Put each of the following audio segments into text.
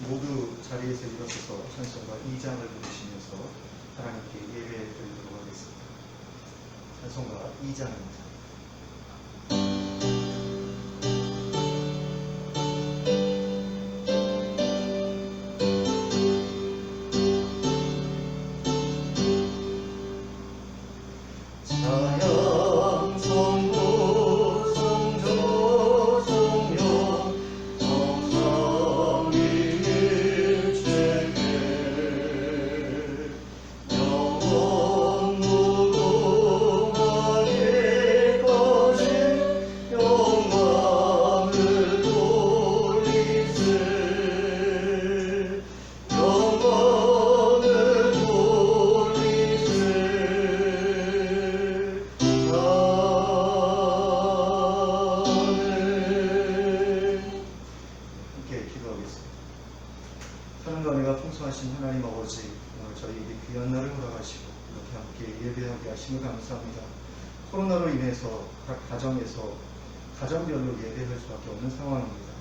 모두 자리에서 일어서서 찬송가 2장을 부르시면서 하나님께 예배 드리도록 하겠습니다. 찬송가 2장입니다. 사랑과 은혜가 풍성하신 하나님 아버지, 오늘 저희에게 귀한 날을 허락하시고 이렇게 함께 예배하게 하심을 감사합니다. 코로나로 인해서 각 가정에서 가정별로 예배할 수밖에 없는 상황입니다.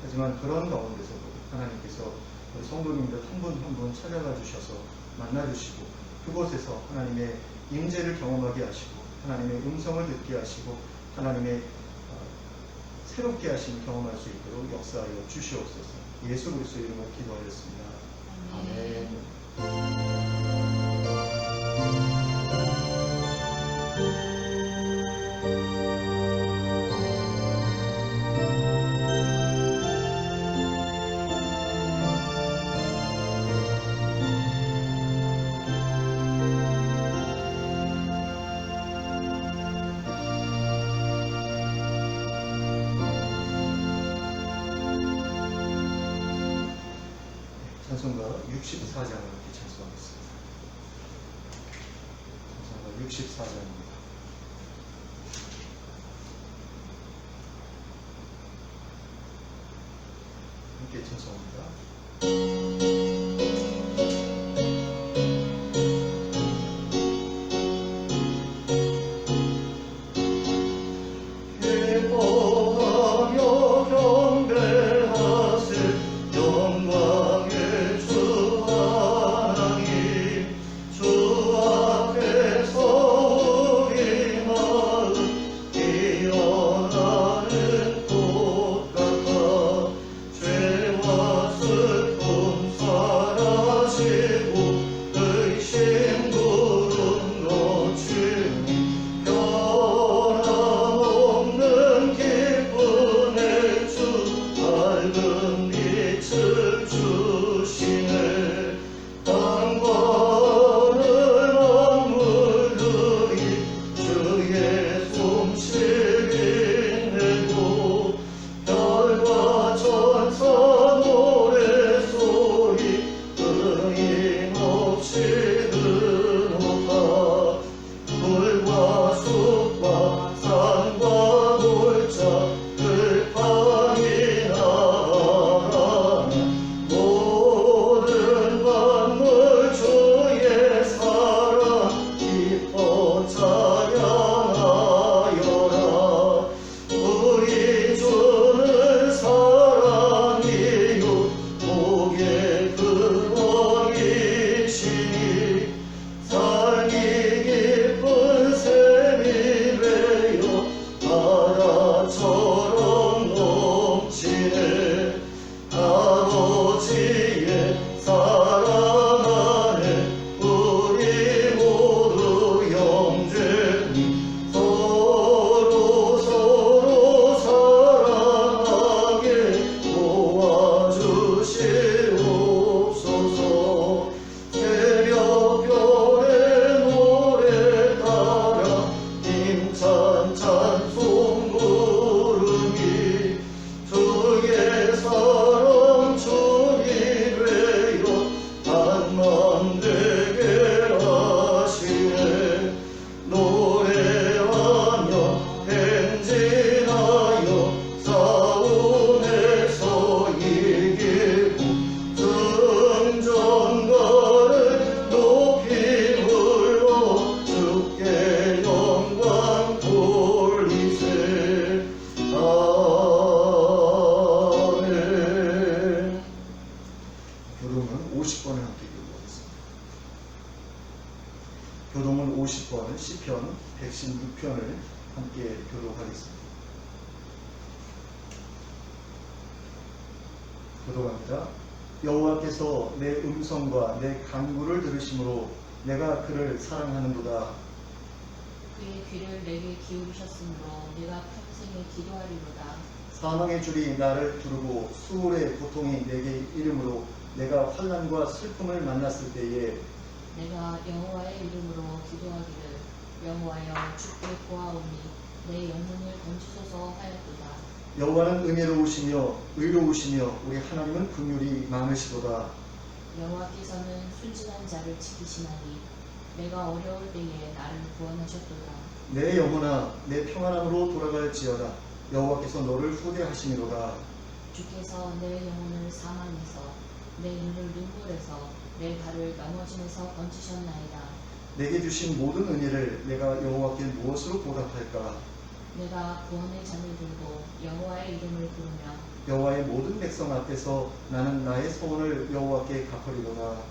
하지만 그런 가운데서도 하나님께서 우리 성도님들 한 분 한 분 찾아가 주셔서 만나주시고 그곳에서 하나님의 임재를 경험하게 하시고 하나님의 음성을 듣게 하시고 하나님의 새롭게 하심을 경험할 수 있도록 역사하여 주시옵소서. 예수 그리스도의 이름으로 기도하였습니다. 아멘. 찬송가 64장을 이렇게 찬송하겠습니다. 찬송가 64장입니다. 함께 찬송합니다. 모든 교동은 50번을 함께 교도하겠습니다. 교동은 50번, 시편 116편을 함께 교도하겠습니다. 교도합니다. 여호와께서 내 음성과 내 간구를 들으심으로 내가 그를 사랑하는도다. 그의 귀를 내게 기울이셨으므로 내가 평생에 기도하리로다. 사망의 줄이 나를 두르고 수월의 고통이 내게 이름으로 내가 환난과 슬픔을 만났을 때에 내가 여호와의 이름으로 기도하기를 여호와여 주께 구하오니 내 영혼을 건지소서 하였도다. 여호와는 은혜로우시며 의로우시며 우리 하나님은 긍휼이 많으시도다. 여호와께서는 순진한 자를 지키시나니 내가 어려울 때에 나를 구원하셨도다. 내 영혼아 내 평안함으로 돌아갈지어다. 여호와께서 너를 후대하시니로다. 주께서 내 영혼을 사망에서 내 눈을 눈물에서 내 발을 넘어짐에서 건지셨나이다. 내게 주신 모든 은혜를 내가 여호와께 무엇으로 보답할까? 내가 구원의 잔을 들고 여호와의 이름을 부르며 여호와의 모든 백성 앞에서 나는 나의 소원을 여호와께 갚으리로다.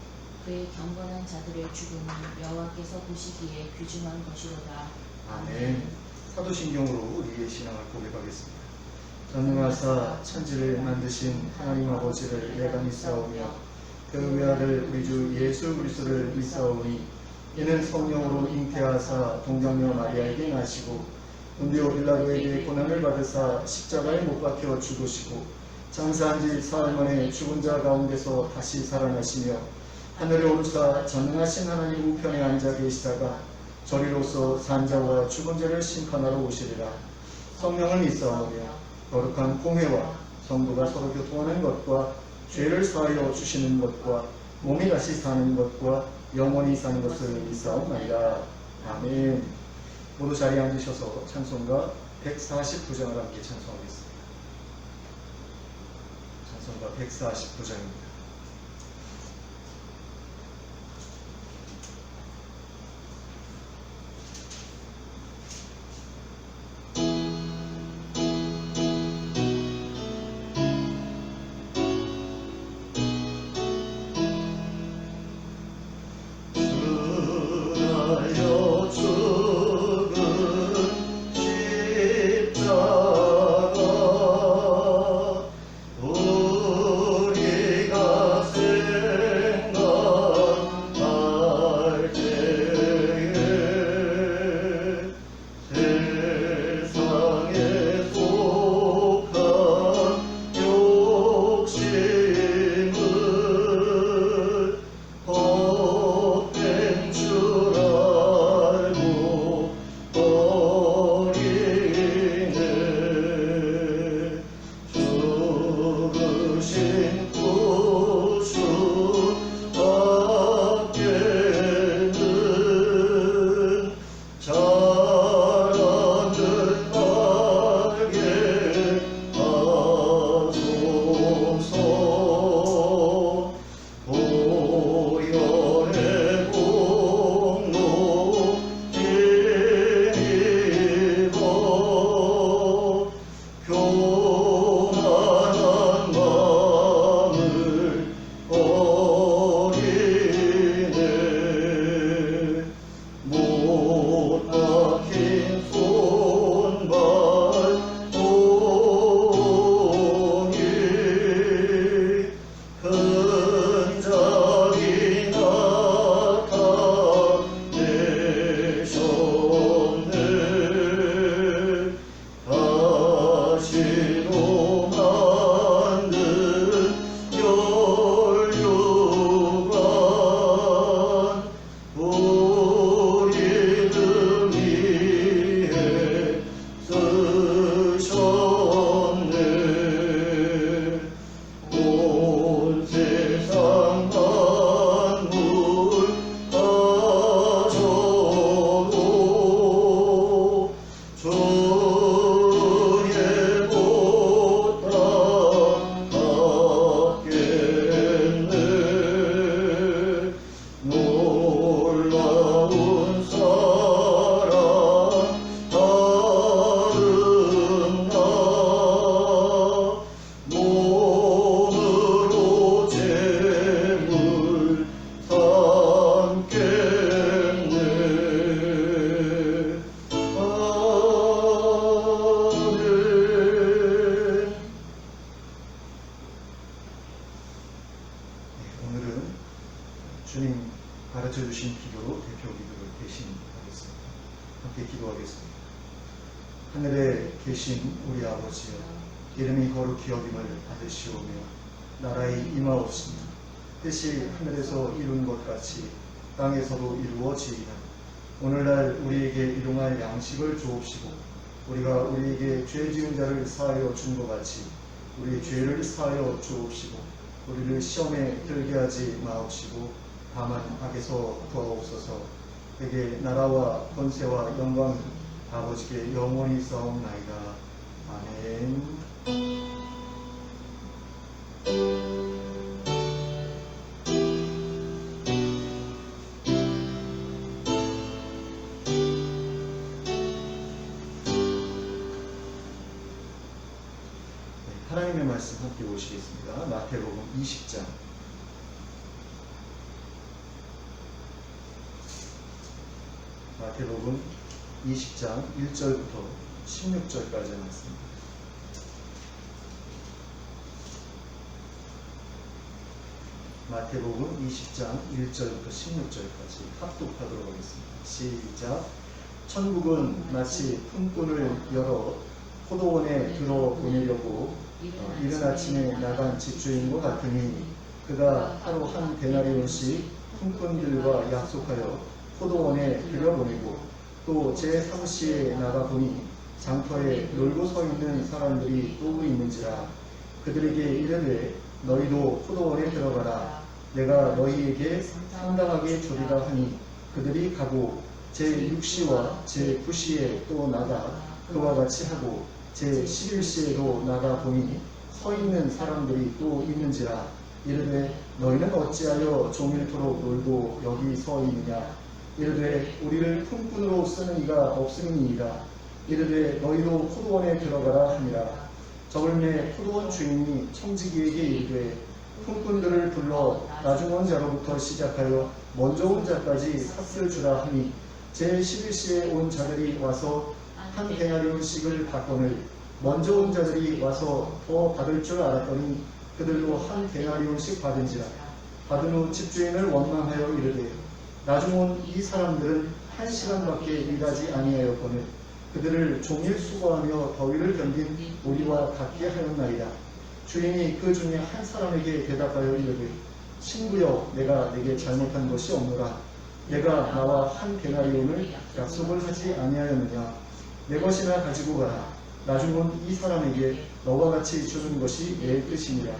그의 경건한 자들의 죽음은 여호와께서 보시기에 귀중한 것이로다. 아멘. 사도신경으로 우리의 신앙을 고백하겠습니다. 전능하사 천지를 만드신 하나님 아버지를 내가 믿사오며 그 외아들 우리 주 예수 그리스도를 믿사오니 이는 성령으로 잉태하사 동정녀 마리아에게 나시고 본디오 빌라도에게 고난을 받으사 십자가에 못 박혀 죽으시고 장사한 지 사흘 만에 죽은 자 가운데서 다시 살아나시며 하늘에 오르사 전능하신 하나님 우편에 앉아 계시다가 저리로서 산자와 죽은 자를 심판하러 오시리라. 성령을 믿사오며 거룩한 공회와 성도가 서로 교통하는 것과 죄를 사하여 주시는 것과 몸이 다시 사는 것과 영원히 사는 것을 믿사옵나이다. 아멘. 모두 자리에 앉으셔서 찬송가 149장을 함께 찬송하겠습니다. 찬송가 149장입니다. 우리가 주님 가르쳐 주신 기도로 대표 기도를 대신하겠습니다. 함께 기도하겠습니다. 하늘에 계신 우리 아버지여, 이름이 거룩히 여김을 받으시오며 나라의 임하옵시며 뜻이 하늘에서 이룬 것 같이 땅에서도 이루어지이다. 오늘날 우리에게 일용할 양식을 주옵시고 우리가 우리에게 죄 지은 자를 사하여 준 것 같이 우리의 죄를 사하여 주옵시고 우리를 시험에 들게 하지 마옵시고 다만 악에서 구하옵소서. 내게 나라와 권세와 영광이 아버지께 영원히 있사옵나이다. 아멘. 하나님의 말씀 함께 보시겠습니다. 마태복음 20장 마태복음 20장 1절부터 16절까지 말씀입니다. 마태복음 20장 1절부터 16절까지 합독하도록 하겠습니다. 시작. 천국은 마치 품꾼을 열어 포도원에 들어보내려고 이른 아침에 나간 집주인과 같으니 그가 하루 한 데나리온씩 품꾼들과 약속하여 포도원에 들여보내고 또 제3시에 나가보니 장터에 놀고 서 있는 사람들이 또 있는지라. 그들에게 이르되 너희도 포도원에 들어가라. 내가 너희에게 상당하게 주리라 하니 그들이 가고 제6시와 제9시에 또 나가 그와 같이 하고 제11시에도 나가 보니 서 있는 사람들이 또 있는지라. 이르되 너희는 어찌하여 종일토록 놀고 여기 서 있느냐. 이르되 우리를 품꾼으로 쓰는 이가 없음이니이다. 이르되 너희도 포도원에 들어가라 하니라. 저물매 포도원 주인이 청지기에게 이르되 품꾼들을 불러 나중 온 자로부터 시작하여 먼저 온 자까지 삭슬 주라 하니 제11시에 온 자들이 와서 한 데나리온씩을 받거늘 먼저 온 자들이 와서 더 받을 줄 알았더니 그들도 한 데나리온씩 받은지라. 받은 후 집주인을 원망하여 이르되 나중 온 이 사람들은 1시간밖에 일하지 아니하였거늘 그들을 종일 수고하며 더위를 견딘 우리와 같게 하였나이다. 주인이 그 중에 한 사람에게 대답하여 이르되 친구여, 내가 내게 잘못한 것이 없노라. 내가 나와 한 데나리온을 약속을 하지 아니하였느냐. 내 것이나 가지고 가라. 나중 온 이 사람에게 너와 같이 주는 것이 내 뜻이니라.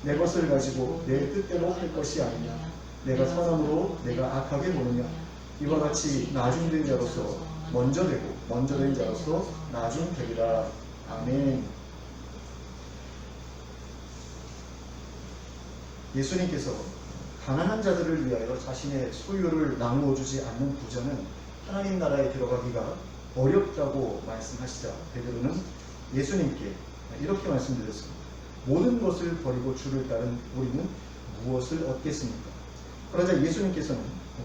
내 것을 가지고 내 뜻대로 할 것이 아니냐. 내가 선함으로 내가 악하게 보느냐. 이와 같이 나중된 자로서 먼저 되고 먼저 된 자로서 나중 되리라. 아멘. 예수님께서 가난한 자들을 위하여 자신의 소유를 나누어 주지 않는 부자는 하나님 나라에 들어가기가 어렵다고 말씀하시자 베드로는 예수님께 이렇게 말씀드렸습니다. 모든 것을 버리고 주를 따른 우리는 무엇을 얻겠습니까? 그러자 예수님께서는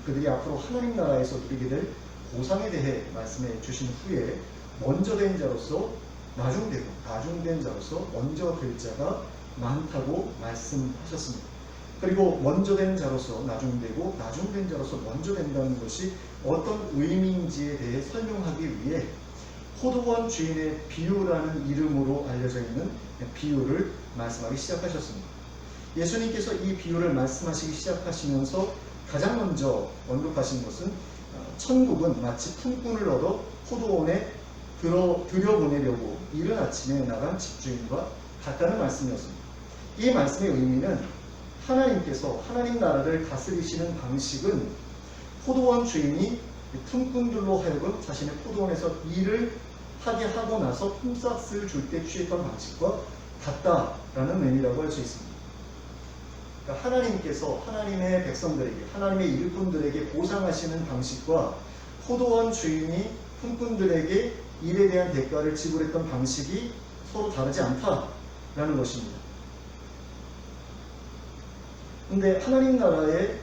그들이 앞으로 하나님 나라에서 누리게 될 보상에 대해 말씀해 주신 후에 먼저 된 자로서 나중되고 나중된 자로서 먼저 될 자가 많다고 말씀하셨습니다. 그리고 먼저 된 자로서 나중되고 나중된 자로서 먼저 된다는 것이 어떤 의미인지에 대해 설명하기 위해 포도원 주인의 비유라는 이름으로 알려져 있는 비유를 말씀하기 시작하셨습니다. 예수님께서 이 비유를 말씀하시기 시작하시면서 가장 먼저 언급하신 것은 천국은 마치 품꾼을 얻어 포도원에 들여보내려고 이른 아침에 나간 집주인과 같다는 말씀이었습니다. 이 말씀의 의미는 하나님께서 하나님 나라를 다스리시는 방식은 포도원 주인이 품꾼들로 하여금 자신의 포도원에서 일을 하게 하고 나서 품삯을 줄 때 취했던 방식과 같다라는 의미라고 할 수 있습니다. 그러니까 하나님께서 하나님의 백성들에게, 하나님의 일꾼들에게 보상하시는 방식과 포도원 주인이 품꾼들에게 일에 대한 대가를 지불했던 방식이 서로 다르지 않다라는 것입니다. 근데 하나님 나라의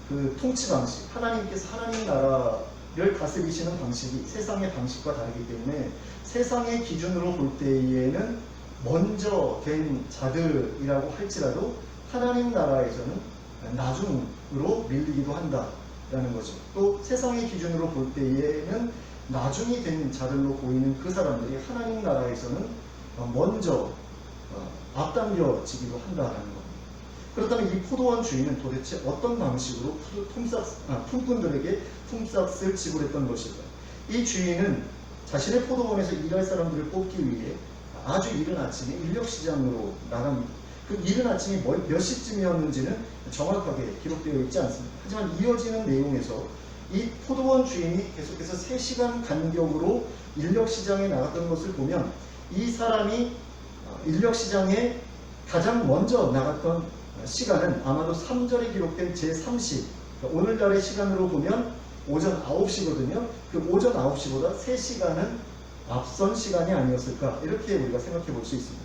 그 통치 방식, 하나님께서 하나님 나라를 다스리시는 방식이 세상의 방식과 다르기 때문에 세상의 기준으로 볼 때에는 먼저 된 자들이라고 할지라도 하나님 나라에서는 나중으로 밀리기도 한다라는 거죠. 또 세상의 기준으로 볼 때에는 나중이 된 자들로 보이는 그 사람들이 하나님 나라에서는 먼저 앞당겨지기도 한다라는 겁니다. 그렇다면 이 포도원 주인은 도대체 어떤 방식으로 품꾼들에게 품삯을 지불했던 것일까요? 이 주인은 자신의 포도원에서 일할 사람들을 뽑기 위해 아주 이른 아침에 인력시장으로 나갑니다. 그 이른 아침이 몇 시쯤이었는지는 정확하게 기록되어 있지 않습니다. 하지만 이어지는 내용에서 이 포도원 주인이 계속해서 3시간 간격으로 인력시장에 나갔던 것을 보면 이 사람이 인력시장에 가장 먼저 나갔던 시간은 아마도 3절에 기록된 제3시, 그러니까 오늘날의 시간으로 보면 오전 9시거든요. 그 오전 9시보다 3시간은 앞선 시간이 아니었을까, 이렇게 우리가 생각해 볼 수 있습니다.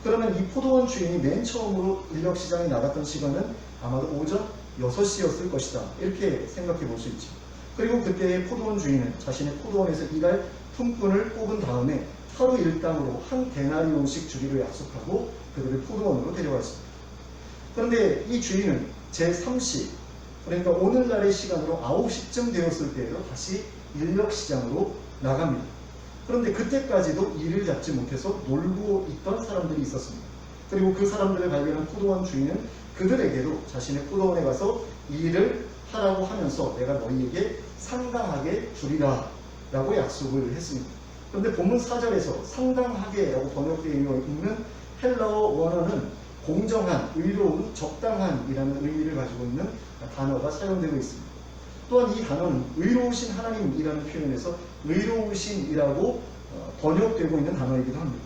그러면 이 포도원 주인이 맨 처음으로 인력시장에 나갔던 시간은 아마도 오전 6시였을 것이다, 이렇게 생각해 볼 수 있죠. 그리고 그때의 포도원 주인은 자신의 포도원에서 일할 품꾼을 뽑은 다음에 하루 일당으로 한 데나리온씩 주기로 약속하고 그들을 포도원으로 데려왔습니다. 그런데 이 주인은 제3시, 그러니까 오늘날의 시간으로 9시쯤 되었을 때에도 다시 인력시장으로 나갑니다. 그런데 그때까지도 일을 잡지 못해서 놀고 있던 사람들이 있었습니다. 그리고 그 사람들을 발견한 포도원 주인은 그들에게도 자신의 포도원에 가서 일을 하라고 하면서 내가 너희에게 상당하게 주리라 라고 약속을 했습니다. 그런데 본문 4절에서 상당하게 라고 번역되어 있는 헬라어 원어는 공정한, 의로운, 적당한 이라는 의미를 가지고 있는 단어가 사용되고 있습니다. 또한 이 단어는 의로우신 하나님이라는 표현에서 의로우신이라고 번역되고 있는 단어이기도 합니다.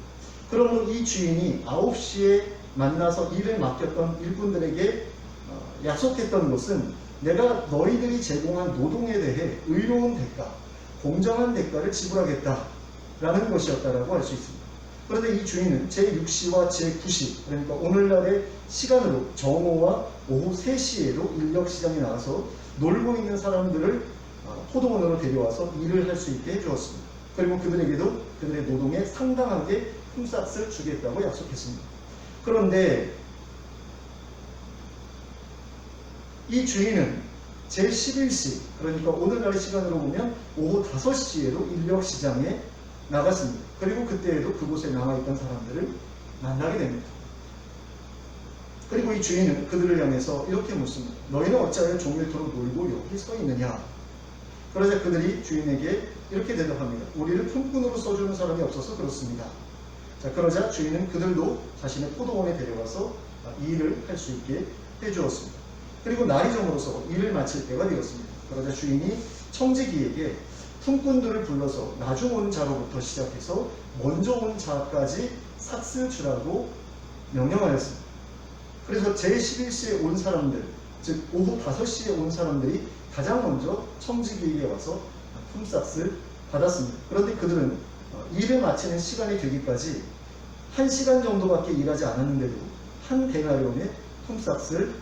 그러므로 이 주인이 9시에 만나서 일을 맡겼던 일꾼들에게 약속했던 것은 내가 너희들이 제공한 노동에 대해 의로운 대가, 공정한 대가를 지불하겠다라는 것이었다라고 할 수 있습니다. 그런데 이 주인은 제6시와 제9시, 그러니까 오늘날의 시간으로 정오와 오후 3시에도 인력시장에 나와서 놀고 있는 사람들을 포도원으로 데려와서 일을 할 수 있게 해주었습니다. 그리고 그들에게도 그들의 노동에 상당하게 품삯을 주겠다고 약속했습니다. 그런데 이 주인은 제11시, 그러니까 오늘날의 시간으로 보면 오후 5시에도 인력시장에 나갔습니다. 그리고 그때에도 그곳에 남아있던 사람들을 만나게 됩니다. 그리고 이 주인은 그들을 향해서 이렇게 묻습니다. 너희는 어찌하여 종일토록 놀고 여기 서 있느냐? 그러자 그들이 주인에게 이렇게 대답합니다. 우리를 품꾼으로 써주는 사람이 없어서 그렇습니다. 자, 그러자 주인은 그들도 자신의 포도원에 데려가서 일을 할 수 있게 해주었습니다. 그리고 날이 저물어서 일을 마칠 때가 되었습니다. 그러자 주인이 청지기에게 품꾼들을 불러서 나중 온 자로부터 시작해서 먼저 온 자까지 삭슬 주라고 명령하였습니다. 그래서 제11시에 온 사람들, 즉 오후 5시에 온 사람들이 가장 먼저 청지기에게 와서 품삯을 받았습니다. 그런데 그들은 일을 마치는 시간이 되기까지 1시간 정도밖에 일하지 않았는데도 한 데나리온의 품삯을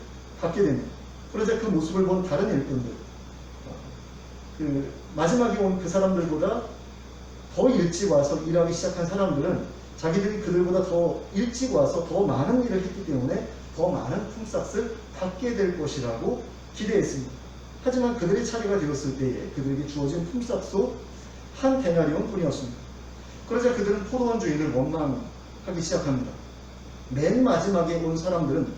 받게 됩니다. 그러자 그 모습을 본 다른 일꾼들, 마지막에 온 그 사람들보다 더 일찍 와서 일하기 시작한 사람들은 자기들이 그들보다 더 일찍 와서 더 많은 일을 했기 때문에 더 많은 품삯을 받게 될 것이라고 기대했습니다. 하지만 그들의 차례가 되었을 때에 그들에게 주어진 품삯도 한 데나리온 뿐이었습니다. 그러자 그들은 포도원 주인을 원망하기 시작합니다. 맨 마지막에 온 사람들은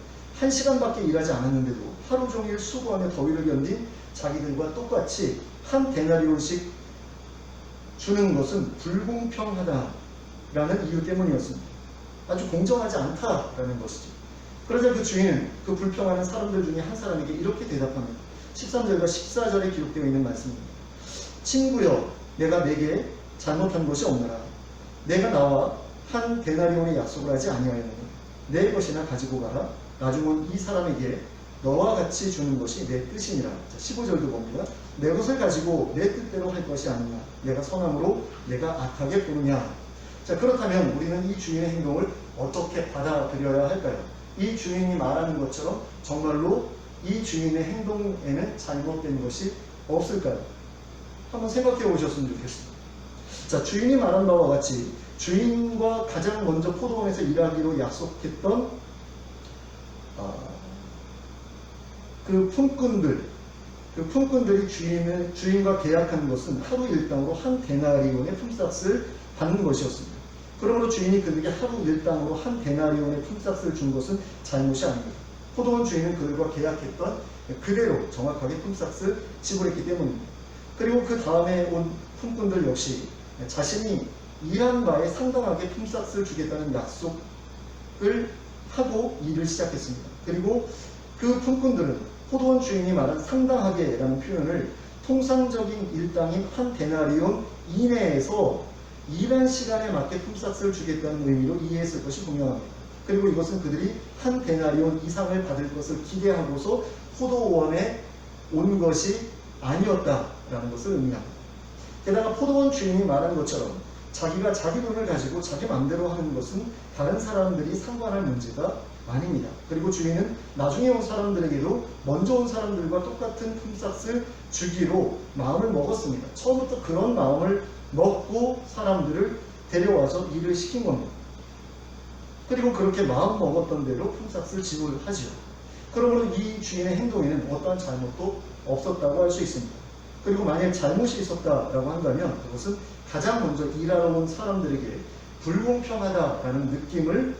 1시간밖에 일하지 않았는데도 하루 종일 수고하며 더위를 견딘 자기들과 똑같이 한 데나리온씩 주는 것은 불공평하다라는 이유 때문이었습니다. 아주 공정하지 않다라는 것이죠. 그러자 그 주인은 그 불평하는 사람들 중에 한 사람에게 이렇게 대답합니다. 13절과 14절에 기록되어 있는 말씀입니다. 친구여, 내가 내게 잘못한 것이 없느라 내가 나와 한 데나리온의 약속을 하지 아니하였느냐. 내 것이나 가지고 가라. 나중 온 이 사람에게 너와 같이 주는 것이 내 뜻이니라. 자, 15절도 봅니다. 내 것을 가지고 내 뜻대로 할 것이 아니냐. 내가 선함으로 내가 악하게 보느냐. 자, 그렇다면 우리는 이 주인의 행동을 어떻게 받아들여야 할까요? 이 주인이 말하는 것처럼 정말로 이 주인의 행동에는 잘못된 것이 없을까요? 한번 생각해 보셨으면 좋겠습니다. 자, 주인이 말한 바와 같이 주인과 가장 먼저 포도원에서 일하기로 약속했던 그 품꾼들이 주인과 계약한 것은 하루 일당으로 한 데나리온의 품삯을 받는 것이었습니다. 그러므로 주인이 그들에게 하루 일당으로 한 데나리온의 품삯을 준 것은 잘못이 아닙니다. 포도원 주인은 그들과 계약했던 그대로 정확하게 품삯을 지불했기 때문입니다. 그리고 그 다음에 온 품꾼들 역시 자신이 일한 바에 상당하게 품삯을 주겠다는 약속을 하고 일을 시작했습니다. 그리고 그 품꾼들은 포도원 주인이 말한 상당하게 라는 표현을 통상적인 일당인 한 데나리온 이내에서 일한 시간에 맞게 품삯을 주겠다는 의미로 이해했을 것이 분명합니다. 그리고 이것은 그들이 한 데나리온 이상을 받을 것을 기대하고서 포도원에 온 것이 아니었다라는 것을 의미합니다. 게다가 포도원 주인이 말한 것처럼 자기가 자기 돈을 가지고 자기 마음대로 하는 것은 다른 사람들이 상관할 문제가 아닙니다. 그리고 주인은 나중에 온 사람들에게도 먼저 온 사람들과 똑같은 품삯을 주기로 마음을 먹었습니다. 처음부터 그런 마음을 먹고 사람들을 데려와서 일을 시킨 겁니다. 그리고 그렇게 마음 먹었던 대로 품삯을 지불하지요. 그러므로 이 주인의 행동에는 어떠한 잘못도 없었다고 할 수 있습니다. 그리고 만약 잘못이 있었다라고 한다면 그것은 가장 먼저 일하러 온 사람들에게 불공평하다라는 느낌을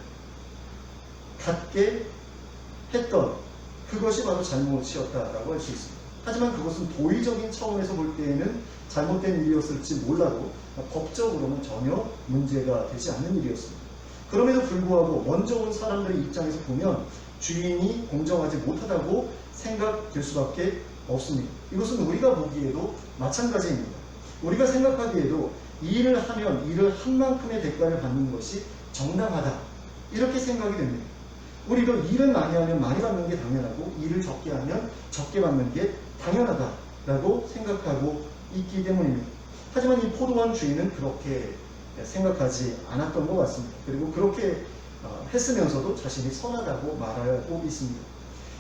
갖게 했던 그것이 바로 잘못이었다라고 할 수 있습니다. 하지만 그것은 도의적인 차원에서 볼 때에는 잘못된 일이었을지 몰라도 법적으로는 전혀 문제가 되지 않는 일이었습니다. 그럼에도 불구하고 먼저 온 사람들의 입장에서 보면 주인이 공정하지 못하다고 생각될 수밖에 없습니다. 이것은 우리가 보기에도 마찬가지입니다. 우리가 생각하기에도 일을 하면 일을 한 만큼의 대가를 받는 것이 정당하다 이렇게 생각이 됩니다. 우리도 일을 많이 하면 많이 받는 게 당연하고 일을 적게 하면 적게 받는 게 당연하다라고 생각하고 있기 때문입니다. 하지만 이 포도원 주인은 그렇게 생각하지 않았던 것 같습니다. 그리고 그렇게 했으면서도 자신이 선하다고 말하고 있습니다.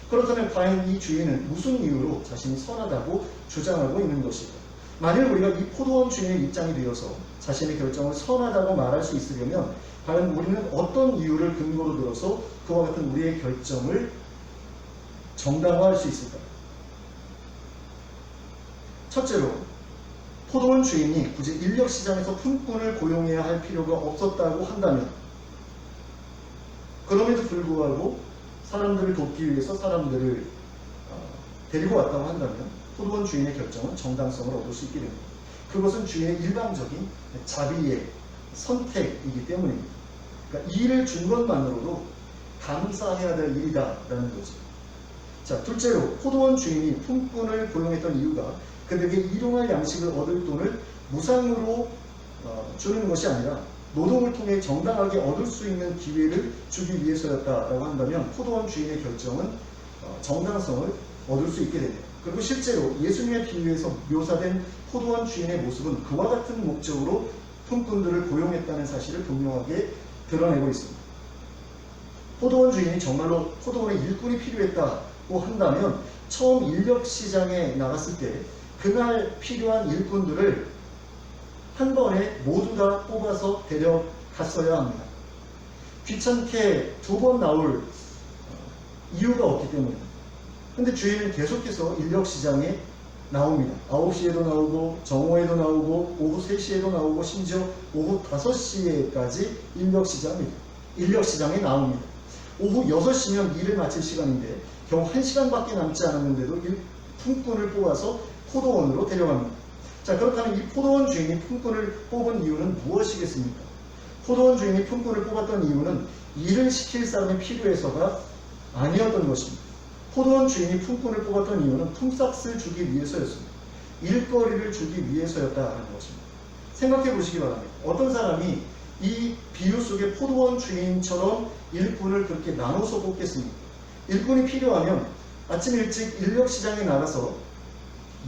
그렇다면 과연 이 주인은 무슨 이유로 자신이 선하다고 주장하고 있는 것일까? 만일 우리가 이 포도원 주인의 입장이 되어서 자신의 결정을 선하다고 말할 수 있으려면 과연 우리는 어떤 이유를 근거로 들어서 그와 같은 우리의 결정을 정당화할 수 있을까? 첫째로 포도원 주인이 굳이 인력시장에서 품꾼을 고용해야 할 필요가 없었다고 한다면 그럼에도 불구하고 사람들을 돕기 위해서 사람들을 데리고 왔다고 한다면 포도원 주인의 결정은 정당성을 얻을 수 있게 됩니다. 그것은 주인의 일방적인 자비의 선택이기 때문입니다. 그러니까 일을 준 것만으로도 감사해야 될 일이다라는 거죠. 자, 둘째로 포도원 주인이 품꾼을 고용했던 이유가 그들에게 일용할 양식을 얻을 돈을 무상으로 주는 것이 아니라 노동을 통해 정당하게 얻을 수 있는 기회를 주기 위해서였다라고 한다면 포도원 주인의 결정은 정당성을 얻을 수 있게 됩니다. 그리고 실제로 예수님의 비유에서 묘사된 포도원 주인의 모습은 그와 같은 목적으로 품꾼들을 고용했다는 사실을 분명하게 드러내고 있습니다. 포도원 주인이 정말로 포도원에 일꾼이 필요했다고 한다면 처음 인력시장에 나갔을 때 그날 필요한 일꾼들을 한 번에 모두 다 뽑아서 데려갔어야 합니다. 귀찮게 두 번 나올 이유가 없기 때문입니다. 근데 주인은 계속해서 인력시장에 나옵니다. 9시에도 나오고 정오에도 나오고 오후 3시에도 나오고 심지어 오후 5시에까지 인력시장에 나옵니다. 오후 6시면 일을 마칠 시간인데 겨우 1시간밖에 남지 않았는데도 품꾼을 뽑아서 포도원으로 데려갑니다. 자, 그렇다면 이 포도원 주인이 품꾼을 뽑은 이유는 무엇이겠습니까? 포도원 주인이 품꾼을 뽑았던 이유는 일을 시킬 사람이 필요해서가 아니었던 것입니다. 포도원 주인이 품꾼을 뽑았던 이유는 품삯을 주기 위해서였습니다. 일거리를 주기 위해서였다는 것입니다. 생각해 보시기 바랍니다. 어떤 사람이 이 비유 속의 포도원 주인처럼 일꾼을 그렇게 나눠서 뽑겠습니까? 일꾼이 필요하면 아침 일찍 인력시장에 나가서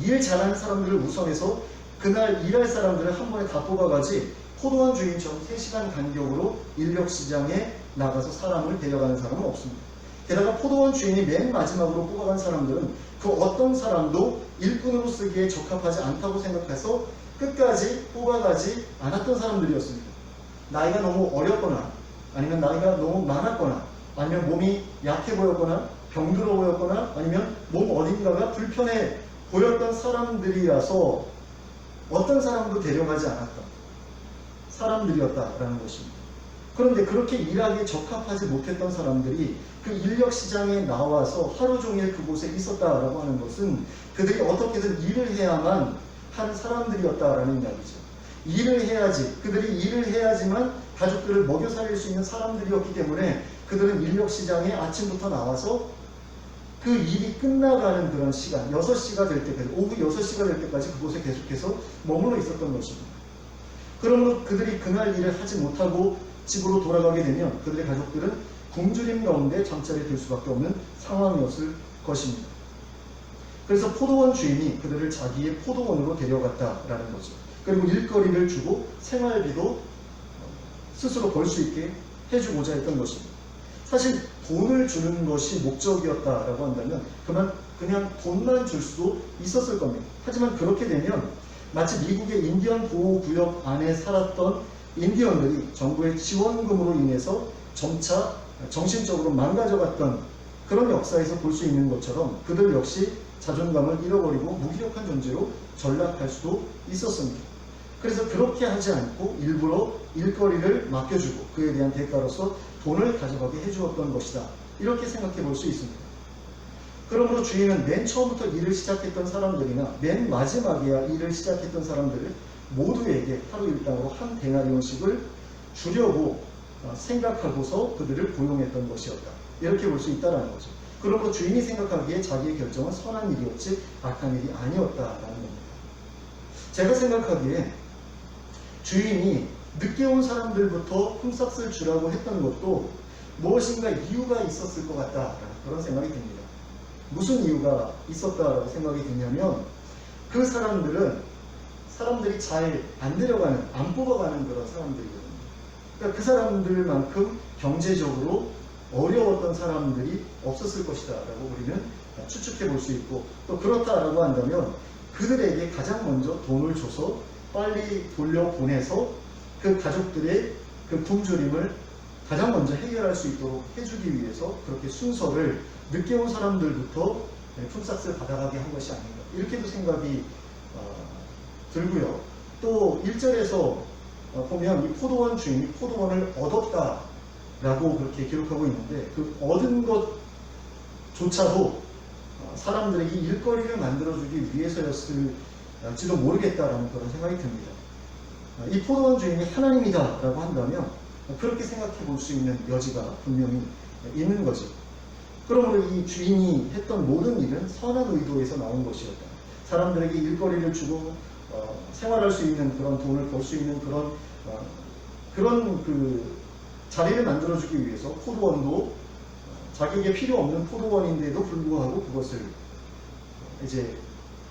일 잘하는 사람들을 우선해서 그날 일할 사람들을 한 번에 다 뽑아가지 포도원 주인처럼 3시간 간격으로 인력시장에 나가서 사람을 데려가는 사람은 없습니다. 게다가 포도원 주인이 맨 마지막으로 뽑아간 사람들은 그 어떤 사람도 일꾼으로 쓰기에 적합하지 않다고 생각해서 끝까지 뽑아가지 않았던 사람들이었습니다. 나이가 너무 어렸거나 아니면 나이가 너무 많았거나 아니면 몸이 약해 보였거나 병들어 보였거나 아니면 몸 어딘가가 불편해 보였던 사람들이라서 어떤 사람도 데려가지 않았던 사람들이었다라는 것입니다. 그런데 그렇게 일하기에 적합하지 못했던 사람들이 그 인력 시장에 나와서 하루 종일 그곳에 있었다라고 하는 것은 그들이 어떻게든 일을 해야만 한 사람들이었다라는 이야기죠. 일을 해야지, 그들이 일을 해야지만 가족들을 먹여 살릴 수 있는 사람들이었기 때문에 그들은 인력 시장에 아침부터 나와서 그 일이 끝나가는 그런 시간, 6시가 될 때까지, 오후 6시가 될 때까지 그곳에 계속해서 머물러 있었던 것입니다. 그러므로 그들이 그날 일을 하지 못하고 집으로 돌아가게 되면 그들의 가족들은 굶주림 가운데 잠자리에 들 수밖에 없는 상황이었을 것입니다. 그래서 포도원 주인이 그들을 자기의 포도원으로 데려갔다라는 거죠. 그리고 일거리를 주고 생활비도 스스로 벌 수 있게 해주고자 했던 것입니다. 사실 돈을 주는 것이 목적이었다라고 한다면 그냥 돈만 줄 수도 있었을 겁니다. 하지만 그렇게 되면 마치 미국의 인디언 보호구역 안에 살았던 인디언들이 정부의 지원금으로 인해서 점차 정신적으로 망가져갔던 그런 역사에서 볼 수 있는 것처럼 그들 역시 자존감을 잃어버리고 무기력한 존재로 전락할 수도 있었습니다. 그래서 그렇게 하지 않고 일부러 일거리를 맡겨주고 그에 대한 대가로서 돈을 가져가게 해주었던 것이다. 이렇게 생각해 볼 수 있습니다. 그러므로 주인은 맨 처음부터 일을 시작했던 사람들이나 맨 마지막에야 일을 시작했던 사람들을 모두에게 하루 일당으로 한 데나리온씩을 주려고 생각하고서 그들을 고용했던 것이었다. 이렇게 볼 수 있다는 거죠. 그러므로 주인이 생각하기에 자기의 결정은 선한 일이었지 악한 일이 아니었다라는 겁니다. 제가 생각하기에 주인이 늦게 온 사람들부터 품삯을 주라고 했던 것도 무엇인가 이유가 있었을 것 같다라는 그런 생각이 듭니다. 무슨 이유가 있었다라고 생각이 드냐면 그 사람들이 잘 안 데려가는, 안 뽑아가는 그런 사람들이거든요. 그러니까 그 사람들만큼 경제적으로 어려웠던 사람들이 없었을 것이다 라고 우리는 추측해 볼 수 있고, 또 그렇다라고 한다면 그들에게 가장 먼저 돈을 줘서 빨리 돌려보내서 그 가족들의 그 굶주림을 가장 먼저 해결할 수 있도록 해주기 위해서 그렇게 순서를 늦게 온 사람들부터 품삯을 받아가게 한 것이 아닌가, 이렇게도 생각이 들고요. 또 1절에서 보면 이 포도원 주인이 포도원을 얻었다라고 그렇게 기록하고 있는데 그 얻은 것조차도 사람들에게 일거리를 만들어주기 위해서였을지도 모르겠다라는 그런 생각이 듭니다. 이 포도원 주인이 하나님이다라고 한다면 그렇게 생각해 볼 수 있는 여지가 분명히 있는 거죠. 그러므로 이 주인이 했던 모든 일은 선한 의도에서 나온 것이었다. 사람들에게 일거리를 주고 생활할 수 있는 그런 돈을 벌 수 있는 그런 그 자리를 만들어주기 위해서 포도원도 자기에게 필요 없는 포도원인데도 불구하고 그것을 이제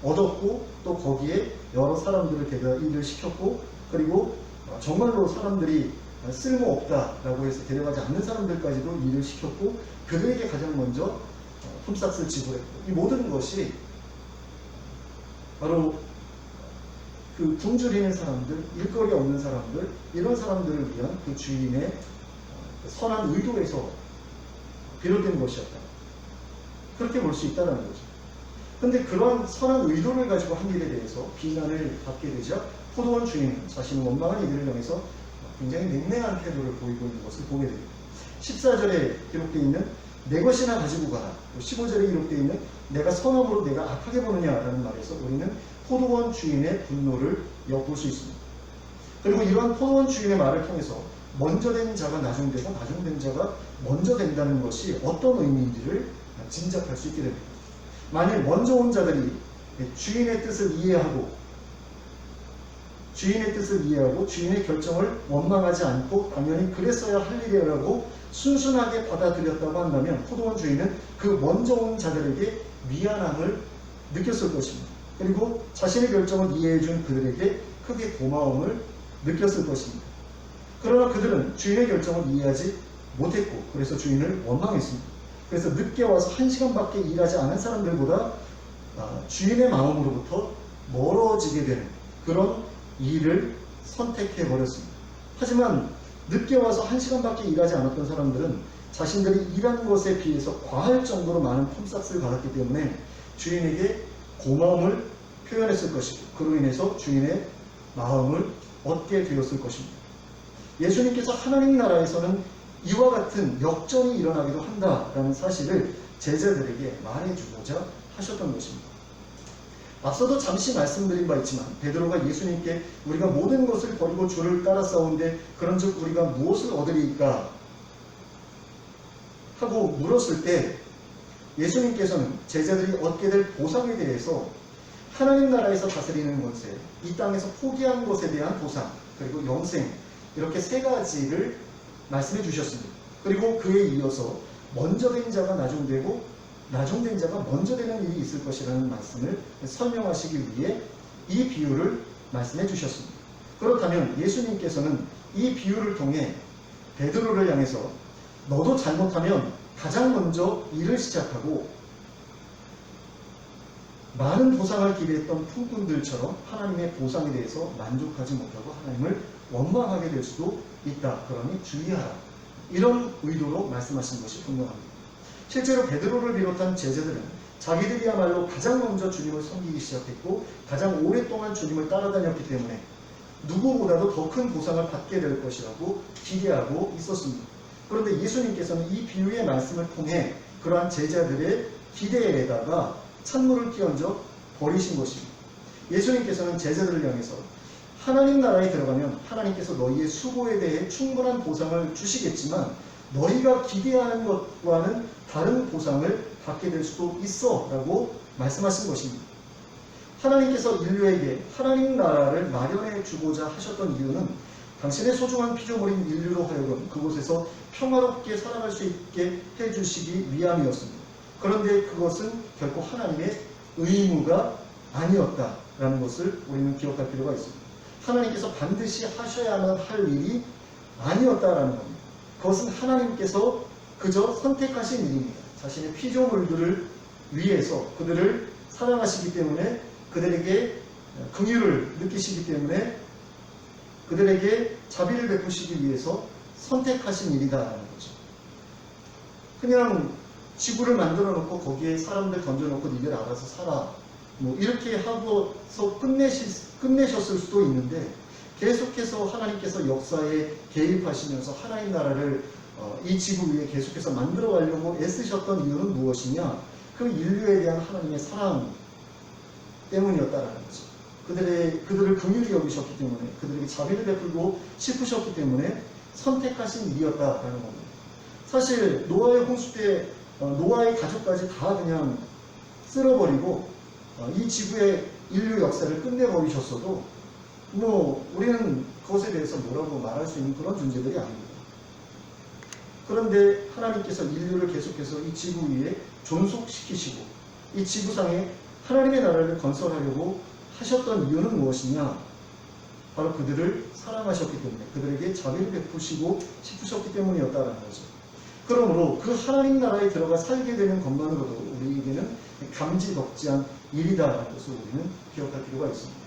얻었고 또 거기에 여러 사람들을 데려다 일을 시켰고 그리고 정말로 사람들이 쓸모없다라고 해서 데려가지 않는 사람들까지도 일을 시켰고 그들에게 가장 먼저 품삯을 지불했고 이 모든 것이 바로 그 굶주리는 사람들, 일거리 없는 사람들, 이런 사람들을 위한 그 주인의 선한 의도에서 비롯된 것이었다. 그렇게 볼 수 있다는 거죠. 그런데 그런 선한 의도를 가지고 한 일에 대해서 비난을 받게 되자 포도원 주인은 자신의 원망한 이들을 향해서 굉장히 냉랭한 태도를 보이고 있는 것을 보게 됩니다. 14절에 기록되어 있는 내 것이나 가지고 가라. 15절에 기록되어 있는 내가 선함으로 내가 악하게 보느냐라는 말에서 우리는 포도원 주인의 분노를 엿볼 수 있습니다. 그리고 이러한 포도원 주인의 말을 통해서 먼저 된 자가 나중되고 나중된 자가 먼저 된다는 것이 어떤 의미인지를 짐작할 수 있게 됩니다. 만일 먼저 온 자들이 주인의 뜻을 이해하고 주인의 결정을 원망하지 않고 당연히 그랬어야 할 일이라고 순순하게 받아들였다고 한다면 포도원 주인은 그 먼저 온 자들에게 미안함을 느꼈을 것입니다. 그리고 자신의 결정을 이해해준 그들에게 크게 고마움을 느꼈을 것입니다. 그러나 그들은 주인의 결정을 이해하지 못했고 그래서 주인을 원망했습니다. 그래서 늦게 와서 1시간밖에 일하지 않은 사람들보다 주인의 마음으로부터 멀어지게 되는 그런 일을 선택해 버렸습니다. 하지만 늦게 와서 1시간밖에 일하지 않았던 사람들은 자신들이 일한 것에 비해서 과할 정도로 많은 품삯을 받았기 때문에 주인에게 고마움을 표현했을 것이고 그로 인해서 주인의 마음을 얻게 되었을 것입니다. 예수님께서 하나님 나라에서는 이와 같은 역전이 일어나기도 한다라는 사실을 제자들에게 말해주고자 하셨던 것입니다. 앞서도 잠시 말씀드린 바 있지만 베드로가 예수님께 우리가 모든 것을 버리고 주를 따라 싸운데 그런즉 우리가 무엇을 얻으리까 하고 물었을 때 예수님께서는 제자들이 얻게 될 보상에 대해서 하나님 나라에서 다스리는 것에 이 땅에서 포기한 것에 대한 보상 그리고 영생 이렇게 세 가지를 말씀해 주셨습니다. 그리고 그에 이어서 먼저 된 자가 나중되고 나중된 자가 먼저 되는 일이 있을 것이라는 말씀을 설명하시기 위해 이 비유를 말씀해 주셨습니다. 그렇다면 예수님께서는 이 비유를 통해 베드로를 향해서 너도 잘못하면 가장 먼저 일을 시작하고 많은 보상을 기대했던 품꾼들처럼 하나님의 보상에 대해서 만족하지 못하고 하나님을 원망하게 될 수도 있다. 그러니 주의하라. 이런 의도로 말씀하신 것이 분명합니다. 실제로 베드로를 비롯한 제자들은 자기들이야말로 가장 먼저 주님을 섬기기 시작했고 가장 오랫동안 주님을 따라다녔기 때문에 누구보다도 더 큰 보상을 받게 될 것이라고 기대하고 있었습니다. 그런데 예수님께서는 이 비유의 말씀을 통해 그러한 제자들의 기대에다가 찬물을 끼얹어 버리신 것입니다. 예수님께서는 제자들을 향해서 하나님 나라에 들어가면 하나님께서 너희의 수고에 대해 충분한 보상을 주시겠지만 너희가 기대하는 것과는 다른 보상을 받게 될 수도 있어 라고 말씀하신 것입니다. 하나님께서 인류에게 하나님 나라를 마련해 주고자 하셨던 이유는 당신의 소중한 피조물인 인류로 하여금 그곳에서 평화롭게 살아갈 수 있게 해주시기 위함이었습니다. 그런데 그것은 결코 하나님의 의무가 아니었다라는 것을 우리는 기억할 필요가 있습니다. 하나님께서 반드시 하셔야만 할 일이 아니었다라는 겁니다. 그것은 하나님께서 그저 선택하신 일입니다. 자신의 피조물들을 위해서 그들을 사랑하시기 때문에 그들에게 긍휼을 느끼시기 때문에 그들에게 자비를 베푸시기 위해서 선택하신 일이다라는 거죠. 그냥 지구를 만들어 놓고 거기에 사람들 던져놓고 니들 알아서 살아 뭐 이렇게 하고서 끝내셨을 수도 있는데 계속해서 하나님께서 역사에 개입하시면서 하나님 나라를 이 지구 위에 계속해서 만들어 가려고 애쓰셨던 이유는 무엇이냐? 그 인류에 대한 하나님의 사랑 때문이었다라는 거죠. 그들을 긍휼히 여기셨기 때문에 그들에게 자비를 베풀고 싶으셨기 때문에 선택하신 일이었다라는 겁니다. 사실 노아의 홍수 때 노아의 가족까지 다 그냥 쓸어버리고 이 지구의 인류 역사를 끝내버리셨어도 뭐 우리는 그것에 대해서 뭐라고 말할 수 있는 그런 존재들이 아닙니다. 그런데 하나님께서 인류를 계속해서 이 지구 위에 존속시키시고 이 지구상에 하나님의 나라를 건설하려고 하셨던 이유는 무엇이냐? 바로 그들을 사랑하셨기 때문에 그들에게 자비를 베푸시고 싶으셨기 때문이었다라는 거죠. 그러므로 그 하나님 나라에 들어가 살게 되는 것만으로도 우리에게는 감지덕지한 일이다라는 것을 우리는 기억할 필요가 있습니다.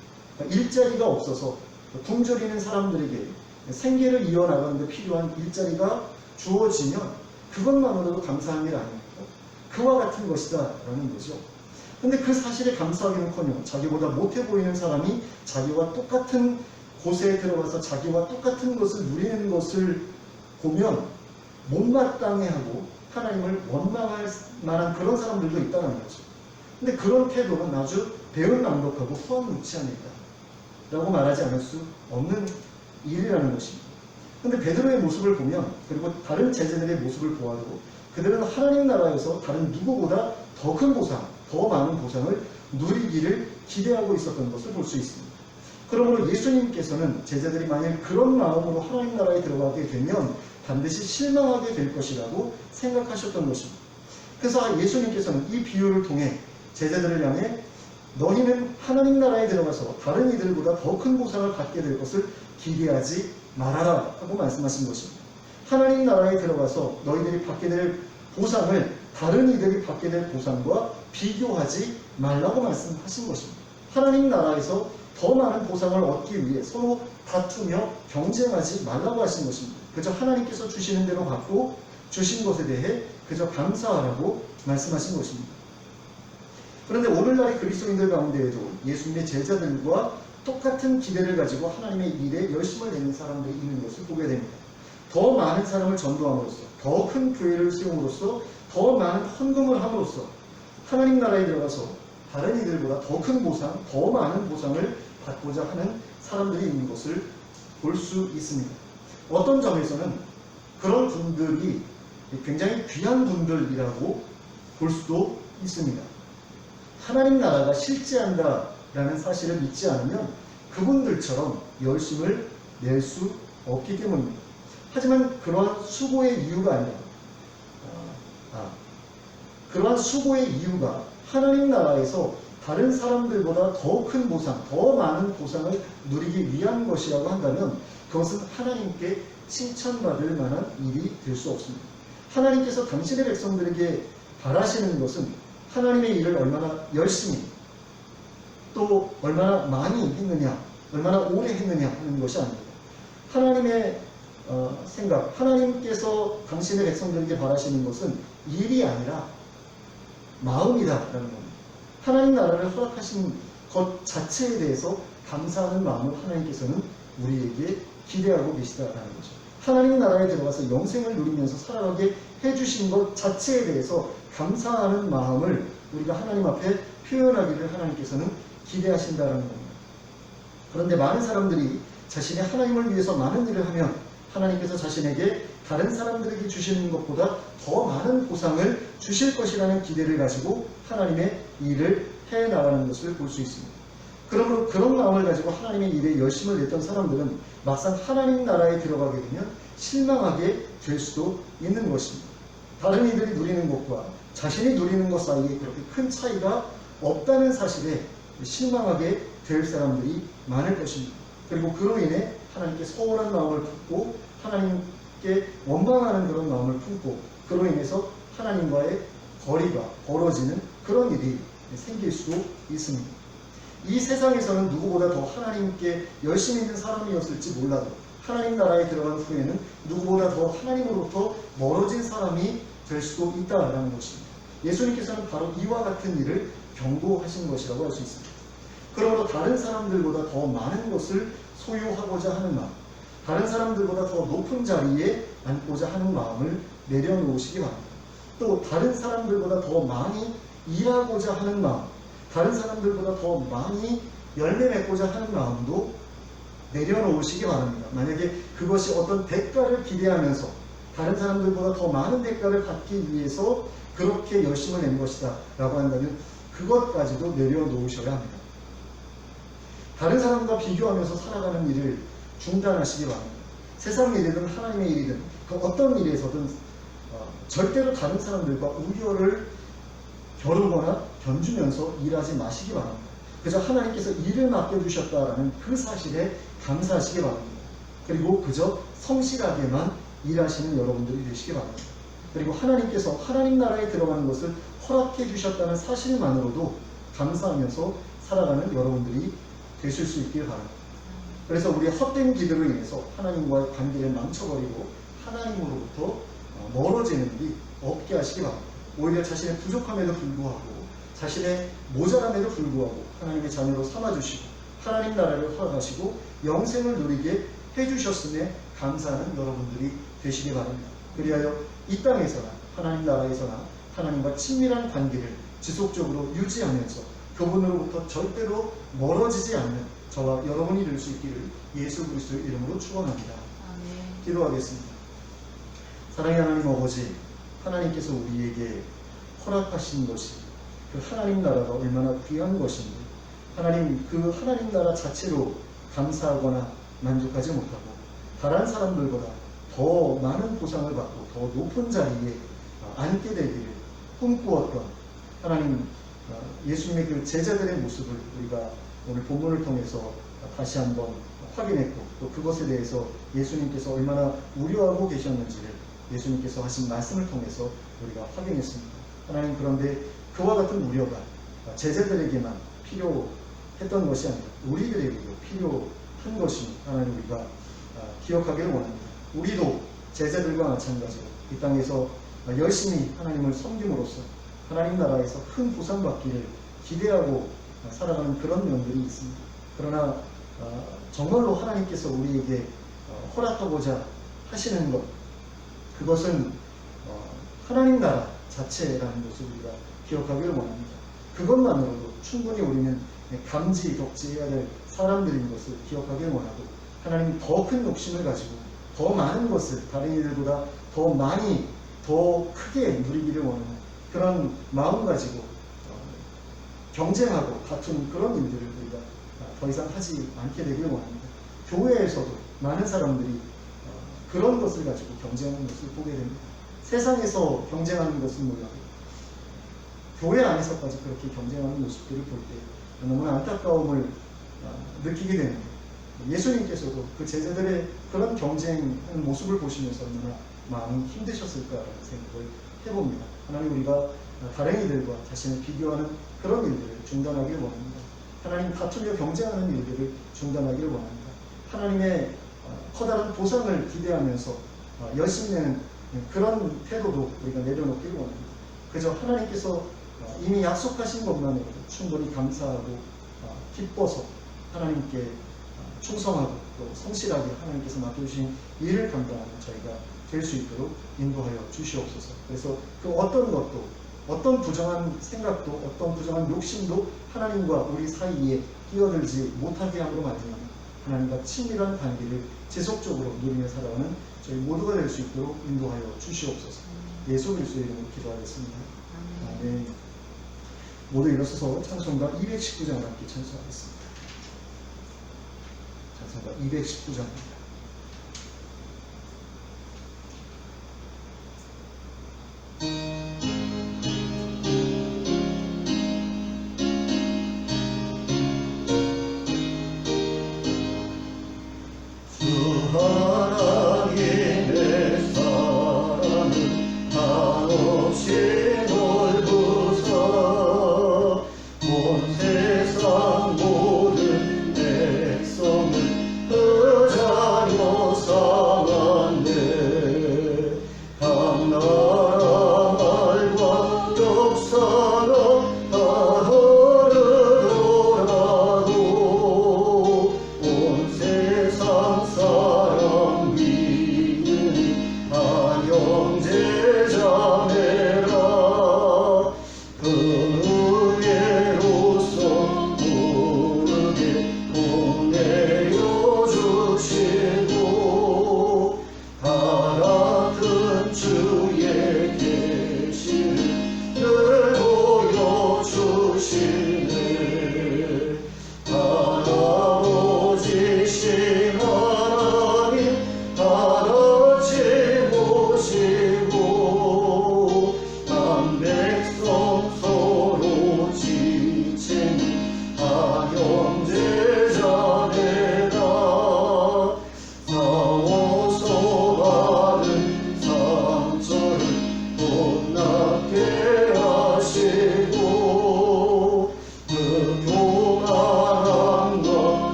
일자리가 없어서 굶주리는 사람들에게 생계를 이어나가는 데 필요한 일자리가 주어지면 그것만으로도 감사한 일 아닙니까? 그와 같은 것이다 라는 거죠. 근데 그 사실에 감사하기는커녕 자기보다 못해 보이는 사람이 자기와 똑같은 곳에 들어가서 자기와 똑같은 것을 누리는 것을 보면 못마땅해하고 하나님을 원망할 만한 그런 사람들도 있다는 거죠. 근데 그런 태도는 아주 배은망덕하고 후한무치한 일이다 라고 말하지 않을 수 없는 일이라는 것입니다. 근데 베드로의 모습을 보면 그리고 다른 제자들의 모습을 보아도 그들은 하나님 나라에서 다른 누구보다 더 큰 보상, 더 많은 보상을 누리기를 기대하고 있었던 것을 볼 수 있습니다. 그러므로 예수님께서는 제자들이 만약 그런 마음으로 하나님 나라에 들어가게 되면 반드시 실망하게 될 것이라고 생각하셨던 것입니다. 그래서 예수님께서는 이 비유를 통해 제자들을 향해 너희는 하나님 나라에 들어가서 다른 이들보다 더 큰 보상을 받게 될 것을 기대하지 말아라 하고 말씀하신 것입니다. 하나님 나라에 들어가서 너희들이 받게 될 보상을 다른 이들이 받게 될 보상과 비교하지 말라고 말씀하신 것입니다. 하나님 나라에서 더 많은 보상을 얻기 위해 서로 다투며 경쟁하지 말라고 하신 것입니다. 그저 하나님께서 주시는 대로 받고 주신 것에 대해 그저 감사하라고 말씀하신 것입니다. 그런데 오늘날의 그리스도인들 가운데에도 예수님의 제자들과 똑같은 기대를 가지고 하나님의 일에 열심을 내는 사람들이 있는 것을 보게 됩니다. 더 많은 사람을 전도함으로써, 더 큰 교회를 세움으로써, 더 많은 헌금을 함으로써 하나님 나라에 들어가서 다른 이들보다 더 큰 보상, 더 많은 보상을 받고자 하는 사람들이 있는 것을 볼 수 있습니다. 어떤 점에서는 그런 분들이 굉장히 귀한 분들이라고 볼 수도 있습니다. 하나님 나라가 실제한다라는 사실을 믿지 않으면 그분들처럼 열심을 낼 수 없기 때문입니다. 하지만 그러한 수고의 이유가 아니라 그러한 수고의 이유가 하나님 나라에서 다른 사람들보다 더 큰 보상, 더 많은 보상을 누리기 위한 것이라고 한다면 그것은 하나님께 칭찬받을 만한 일이 될 수 없습니다. 하나님께서 당신의 백성들에게 바라시는 것은 하나님의 일을 얼마나 열심히 또 얼마나 많이 했느냐, 얼마나 오래 했느냐 하는 것이 아닙니다. 하나님의 생각, 하나님께서 당신의 백성들에게 바라시는 것은 일이 아니라 마음이다라는 겁니다. 하나님 나라를 허락하신 것 자체에 대해서 감사하는 마음을 하나님께서는 우리에게 기대하고 계시다라는 거죠. 하나님 나라에 들어가서 영생을 누리면서 살아가게 해주신 것 자체에 대해서 감사하는 마음을 우리가 하나님 앞에 표현하기를 하나님께서는 기대하신다는 겁니다. 그런데 많은 사람들이 자신의 하나님을 위해서 많은 일을 하면 하나님께서 자신에게 다른 사람들에게 주시는 것보다 더 많은 보상을 주실 것이라는 기대를 가지고 하나님의 일을 해나가는 것을 볼 수 있습니다. 그러므로 그런 마음을 가지고 하나님의 일에 열심을 냈던 사람들은 막상 하나님 나라에 들어가게 되면 실망하게 될 수도 있는 것입니다. 다른 이들이 누리는 것과 자신이 누리는 것 사이에 그렇게 큰 차이가 없다는 사실에 실망하게 될 사람들이 많을 것입니다. 그리고 그로 인해 하나님께 서운한 마음을 품고 하나님께 원망하는 그런 마음을 품고 그로 인해서 하나님과의 거리가 벌어지는 그런 일이 생길 수도 있습니다. 이 세상에서는 누구보다 더 하나님께 열심히 있는 사람이었을지 몰라도 하나님 나라에 들어간 후에는 누구보다 더 하나님으로부터 멀어진 사람이 될 수도 있다라는 것입니다. 예수님께서는 바로 이와 같은 일을 경고하신 것이라고 할 수 있습니다. 그러므로 다른 사람들보다 더 많은 것을 소유하고자 하는 마음, 다른 사람들보다 더 높은 자리에 앉고자 하는 마음을 내려놓으시기 바랍니다. 또 다른 사람들보다 더 많이 일하고자 하는 마음, 다른 사람들보다 더 많이 열매 맺고자 하는 마음도 내려놓으시기 바랍니다. 만약에 그것이 어떤 대가를 기대하면서 다른 사람들보다 더 많은 대가를 받기 위해서 그렇게 열심을 낸 것이다 라고 한다면 그것까지도 내려놓으셔야 합니다. 다른 사람과 비교하면서 살아가는 일을 중단하시기 바랍니다. 세상 일이든 하나님의 일이든 그 어떤 일에서든 절대로 다른 사람들과 우열을 겨루거나 견주면서 일하지 마시기 바랍니다. 그저 하나님께서 일을 맡겨주셨다라는 그 사실에 감사하시기 바랍니다. 그리고 그저 성실하게만 일하시는 여러분들이 되시기 바랍니다. 그리고 하나님께서 하나님 나라에 들어가는 것을 허락해 주셨다는 사실만으로도 감사하면서 살아가는 여러분들이 되실 수 있길 바랍니다. 그래서 우리의 헛된 기도로 인해서 하나님과의 관계를 망쳐버리고 하나님으로부터 멀어지는 일이 없게 하시기 바랍니다. 오히려 자신의 부족함에도 불구하고 자신의 모자람에도 불구하고 하나님의 자녀로 삼아주시고 하나님 나라를 허락하시고 영생을 누리게 해주셨음에 감사하는 여러분들이 되시기 바랍니다. 그리하여 이 땅에서나 하나님 나라에서나 하나님과 친밀한 관계를 지속적으로 유지하면서 그분으로부터 절대로 멀어지지 않는 저와 여러분이 될 수 있기를 예수 그리스도의 이름으로 축원합니다. 아멘. 기도하겠습니다. 사랑의 하나님 아버지, 하나님께서 우리에게 허락하신 것이 그 하나님 나라가 얼마나 귀한 것인지 하나님 그 하나님 나라 자체로 감사하거나 만족하지 못하고 다른 사람들보다 더 많은 보상을 받고 더 높은 자리에 앉게 되기를 꿈꾸었던 하나님 예수님의 그 제자들의 모습을 우리가 오늘 본문을 통해서 다시 한번 확인했고 또 그것에 대해서 예수님께서 얼마나 우려하고 계셨는지를 예수님께서 하신 말씀을 통해서 우리가 확인했습니다. 하나님 그런데 그와 같은 우려가 제자들에게만 필요했던 것이 아니라 우리들에게도 필요한 것이 하나님 우리가 기억하기를 원합니다. 우리도 제자들과 마찬가지로 이 땅에서 열심히 하나님을 섬김으로써 하나님 나라에서 큰 보상받기를 기대하고 살아가는 그런 면들이 있습니다. 그러나 정말로 하나님께서 우리에게 허락하고자 하시는 것, 그것은 하나님 나라 자체라는 것을 우리가 기억하기를 원합니다. 그것만으로도 충분히 우리는 감지, 덕지해야 될 사람들인 것을 기억하기를 원하고, 하나님 더 큰 욕심을 가지고 더 많은 것을 다른 이들보다 더 많이, 더 크게 누리기를 원하는 그런 마음 가지고 경쟁하고 다투는 그런 일들을 우리가 더 이상 하지 않게 되기를 원합니다. 교회에서도 많은 사람들이 그런 것을 가지고 경쟁하는 것을 보게 됩니다. 세상에서 경쟁하는 것은 몰라도 교회 안에서까지 그렇게 경쟁하는 모습들을 볼 때 너무나 안타까움을 느끼게 됩니다. 예수님께서도 그 제자들의 그런 경쟁하는 모습을 보시면서 얼마나 마음이 힘드셨을까라는 생각을 해봅니다. 하나님, 우리가 다른 이들과 자신을 비교하는 그런 일들을 중단하기를 원합니다. 하나님, 다투며 경쟁하는 일들을 중단하기를 원합니다. 하나님의 커다란 보상을 기대하면서 열심히 내는 그런 태도도 우리가 내려놓기를 원합니다. 그저 하나님께서 이미 약속하신 것만으로도 충분히 감사하고 기뻐서 하나님께 충성하고 또 성실하게 하나님께서 맡겨주신 일을 감당하는 저희가 될 수 있도록 인도하여 주시옵소서. 그래서 그 어떤 것도, 어떤 부정한 생각도, 어떤 부정한 욕심도 하나님과 우리 사이에 끼어들지 못하게 함으로 말미암아 하나님과 친밀한 관계를 지속적으로 누리며 살아가는 저희 모두가 될 수 있도록 인도하여 주시옵소서. 예수 그리스도의 이름으로 기도하겠습니다. 아멘. 모두 일어서서 찬송가 219장을 함께 찬송하겠습니다. 찬송가 219장입니다.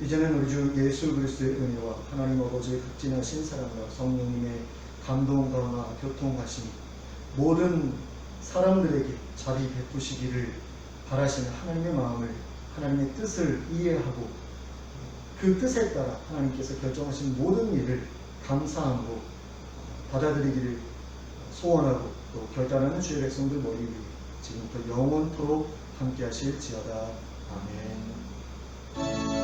이제는 우리 주 예수 그리스도의 은혜와 하나님 아버지의 극진하신 사랑과 성령님의 감동, 감화, 교통하심이 모든 사람들에게 자비 베푸시기를 바라시는 하나님의 마음을, 하나님의 뜻을 이해하고 그 뜻에 따라 하나님께서 결정하신 모든 일을 감사함으로 받아들이기를 소원하고 또 결단하는 주의 백성들 머리 위에 지금부터 영원토록 함께 하실지어다. 아멘.